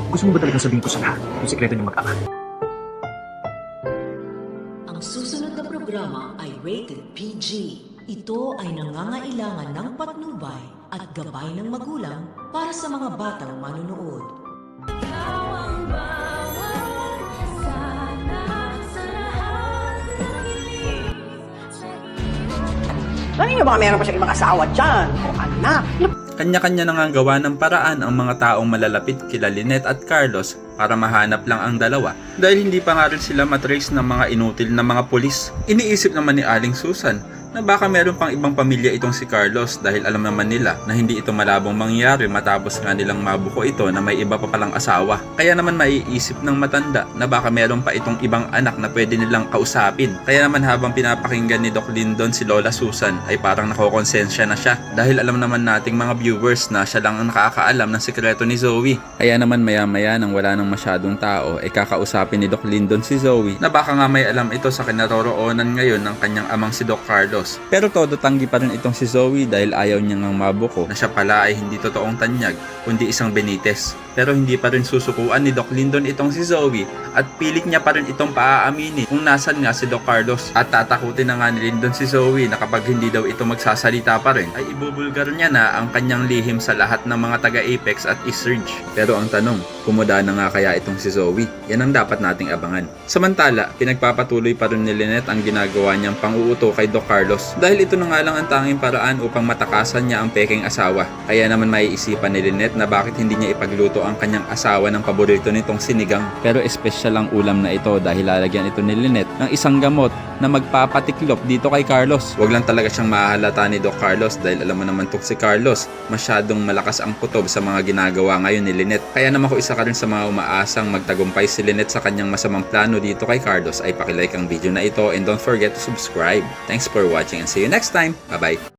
Gusto mo ba talagang sabihin ko sa lahat yung sikreto niyo mag-ama? Ang susunod na programa ay rated PG. Ito ay nangangailangan ng patnubay at gabay ng magulang para sa mga batang manunood. Lagi nyo baka meron pa siyang ibang asawa dyan o anak. Kanya-kanya na nga gawa ng paraan ang mga taong malalapit kila Lynette at Carlos para mahanap lang ang dalawa dahil hindi pa nga rin sila matrace ng mga inutil na mga pulis. Iniisip naman ni Aling Susan na baka meron pang ibang pamilya itong si Carlos dahil alam naman nila na hindi ito malabong mangyari matapos nga nilang mabuko ito na may iba pa palang asawa. Kaya naman maiisip ng matanda na baka meron pa itong ibang anak na pwede nilang kausapin. Kaya naman habang pinapakinggan ni Doc Lyndon si Lola Susan ay parang nakokonsensya na siya dahil alam naman nating mga viewers na siya lang ang nakakaalam ng sikreto ni Zoe. Kaya naman maya-maya nang wala nang masyadong tao ay kakausapin ni Doc Lyndon si Zoe na baka nga may alam ito sa kinaroroonan ngayon ng kanyang amang si Doc Carlos. Pero todo tanggi pa rin itong si Zoe dahil ayaw niya ngang mabuko na siya pala ay hindi totoong tanyag kundi isang Benitez. Pero hindi pa rin susukuan ni Doc Lyndon itong si Zoe at pilit niya pa rin itong paaaminin kung nasan nga si Doc Carlos at tatakutin na nga ni Lyndon si Zoe na kapag hindi daw ito magsasalita pa rin ay ibubulgar niya na ang kanyang lihim sa lahat ng mga taga-Apex at East Ridge. Pero ang tanong, kumuda na nga kaya itong si Zoe? Yan ang dapat nating abangan. Samantala, pinagpapatuloy pa rin ni Lynette ang ginagawa niyang pang-uuto kay Doc Carlos dahil ito na nga lang ang tanging paraan upang matakasan niya ang peking asawa. Kaya naman maiisipan ni Lynette na bakit hindi niya ipagluto ang kanyang asawa ng paborito nitong sinigang. Pero espesyal ang ulam na ito dahil lalagyan ito ni Lynette ng isang gamot na magpapatiklop dito kay Carlos. Huwag lang talaga siyang mahalata ni Doc Carlos dahil alam mo naman tong si Carlos, masyadong malakas ang kutob sa mga ginagawa ngayon ni Lynette. Kaya naman kung isa ka rin sa mga umaasang magtagumpay si Lynette sa kanyang masamang plano dito kay Carlos ay pakilike ang video na ito and don't forget to subscribe. Thanks for watching and see you next time. Bye bye!